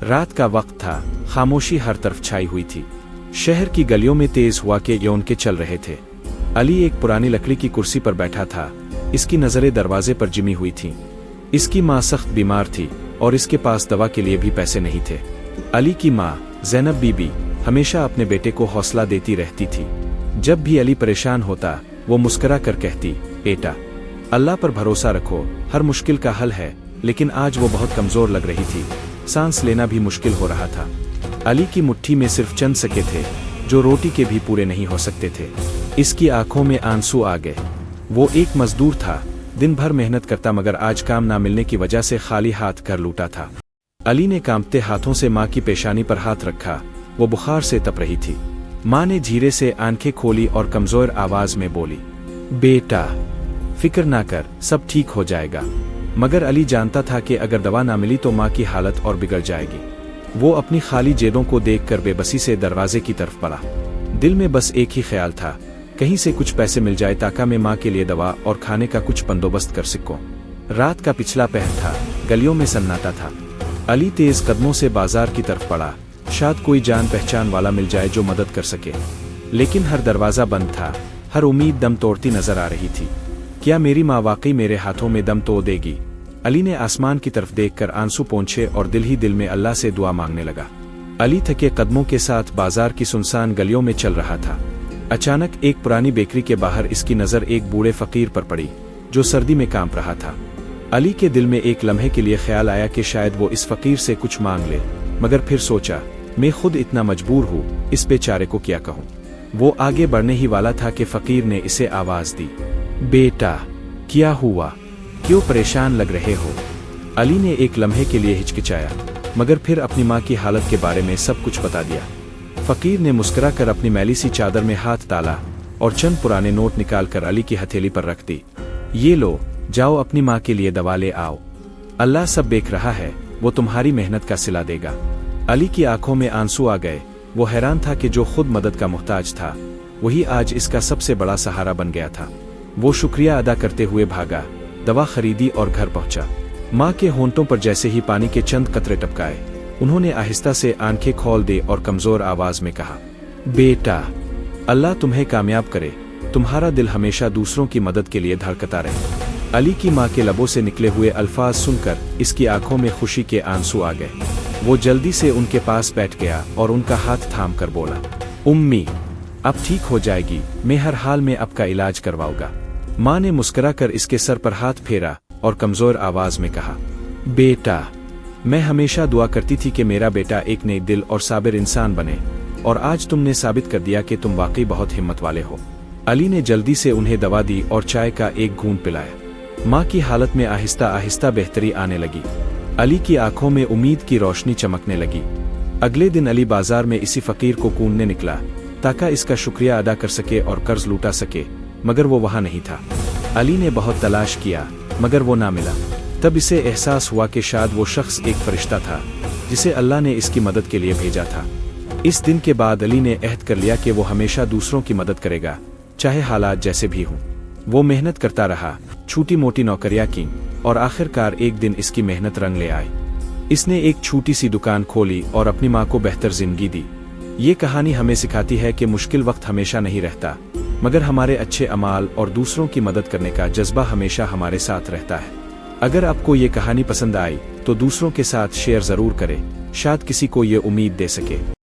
रात का वक्त था, खामोशी हर तरफ छाई हुई थी। शहर की गलियों में तेज हवा के योनके चल रहे थे। अली एक पुरानी लकड़ी की कुर्सी पर बैठा था। इसकी नजरें दरवाजे पर जिमी हुई थीं। इसकी माँ सख्त बीमार थी और इसके पास दवा के लिए भी पैसे नहीं थे। अली की माँ ज़ैनब बीबी हमेशा अपने बेटे को हौसला देती रहती थी। जब भी अली परेशान होता वो मुस्कुरा कर कहती, बेटा अल्लाह पर भरोसा रखो, हर मुश्किल का हल है। लेकिन आज वो बहुत कमजोर लग रही थी, सांस लेना भी मुश्किल हो रहा था। अली की मुट्ठी में सिर्फ चंद सिक्के थे जो रोटी के भी पूरे नहीं हो सकते थे। इसकी आंखों में आंसू आ गए। वो एक मजदूर था, दिन भर मेहनत करता, मगर आज काम ना मिलने की वजह से खाली हाथ घर लौटा था। अली ने कांपते हाथों से माँ की पेशानी पर हाथ रखा। वो बुखार से तप रही थी। माँ ने धीरे से आंखें खोली और कमजोर आवाज में बोली, बेटा फिक्र ना कर, सब ठीक हो जाएगा। मगर अली जानता था कि अगर दवा ना मिली तो माँ की हालत और बिगड़ जाएगी। वो अपनी खाली जेबों को देखकर बेबसी से दरवाजे की तरफ बढ़ा। दिल में बस एक ही ख्याल था, कहीं से कुछ पैसे मिल जाए ताकि मैं माँ के लिए दवा और खाने का कुछ बंदोबस्त कर सकूं। रात का पिछला पहर था, गलियों में सन्नाटा था। अली तेज कदमों से बाजार की तरफ बढ़ा। शायद कोई जान पहचान वाला मिल जाए जो मदद कर सके। लेकिन हर दरवाजा बंद था, हर उम्मीद दम तोड़ती नजर आ रही थी। क्या मेरी माँ वाकई मेरे हाथों में दम तोड़ देगी? अली ने आसमान की तरफ देखकर आंसू पोंछे और दिल ही दिल में अल्लाह से दुआ मांगने लगा। अली थके कदमों के साथ बाजार की सुनसान गलियों में चल रहा था। अचानक एक पुरानी बेकरी के बाहर इसकी नज़र एक बूढ़े फकीर पर पड़ी जो सर्दी में कांप रहा था। अली के दिल में एक लम्हे के लिए ख्याल आया कि शायद वो इस फकीर से कुछ मांग ले, मगर फिर सोचा, मैं खुद इतना मजबूर हूँ, इस बेचारे को क्या कहूँ। वो आगे बढ़ने ही वाला था कि फकीर ने इसे आवाज दी, बेटा क्या हुआ, क्यों परेशान लग रहे हो? अली ने एक लम्हे के लिए हिचकिचाया, मगर फिर अपनी माँ की हालत के बारे में सब कुछ बता दिया। फकीर ने मुस्कुरा कर अपनी मैली सी चादर में हाथ डाला और चंद पुराने नोट निकालकर अली की हथेली पर रख दी। ये लो, जाओ अपनी माँ के लिए दवा ले आओ। अल्लाह सब देख रहा है, वो तुम्हारी मेहनत का सिला देगा। अली की आंखों में आंसू आ गए। वो हैरान था कि जो खुद मदद का मुहताज था वही आज इसका सबसे बड़ा सहारा बन गया था। वो शुक्रिया अदा करते हुए भागा, दवा खरीदी और घर पहुंचा। माँ के होंठों पर जैसे ही पानी के चंद कतरे टपकाए, उन्होंने आहिस्ता से आंखें खोल दी और कमजोर आवाज में कहा, बेटा अल्लाह तुम्हें कामयाब करे, तुम्हारा दिल हमेशा दूसरों की मदद के लिए धड़कता रहे। अली की माँ के लबों से निकले हुए अल्फाज सुनकर इसकी आंखों में खुशी के आंसू आ गए। वो जल्दी से उनके पास बैठ गया और उनका हाथ थाम कर बोला, उम्मी अब ठीक हो जाएगी, मैं हर हाल में आपका इलाज करवाऊंगा। माँ ने मुस्कुरा कर इसके सर पर हाथ फेरा और कमजोर आवाज में कहा, बेटा मैं हमेशा दुआ करती थी कि मेरा बेटा एक नेक दिल और साबिर इंसान बने, और आज तुमने साबित कर दिया कि तुम वाकई बहुत हिम्मत वाले हो। अली ने जल्दी से उन्हें दवा दी और चाय का एक घूंट पिलाया। माँ की हालत में आहिस्ता आहिस्ता बेहतरी आने लगी। अली की आंखों में उम्मीद की रोशनी चमकने लगी। अगले दिन अली बाजार में इसी फकीर को कूदने निकला ताकि इसका शुक्रिया अदा कर सके और कर्ज लूटा सके, मगर वो वहां नहीं था। अली ने बहुत तलाश किया मगर वो ना मिला। तब इसे एहसास हुआ कि शायद वो शख्स एक फरिश्ता था जिसे अल्लाह ने इसकी मदद के लिए भेजा था। इस दिन के बाद अली ने अहद कर लिया कि वो हमेशा दूसरों की मदद करेगा, चाहे हालात जैसे भी हों। वो मेहनत करता रहा, छोटी मोटी नौकरियां की और आखिरकार एक दिन इसकी मेहनत रंग ले आई। इसने एक छोटी सी दुकान खोली और अपनी माँ को बेहतर जिंदगी दी। ये कहानी हमें सिखाती है कि मुश्किल वक्त हमेशा नहीं रहता, मगर हमारे अच्छे अमाल और दूसरों की मदद करने का जज्बा हमेशा हमारे साथ रहता है। अगर आपको ये कहानी पसंद आई तो दूसरों के साथ शेयर जरूर करें, शायद किसी को ये उम्मीद दे सके।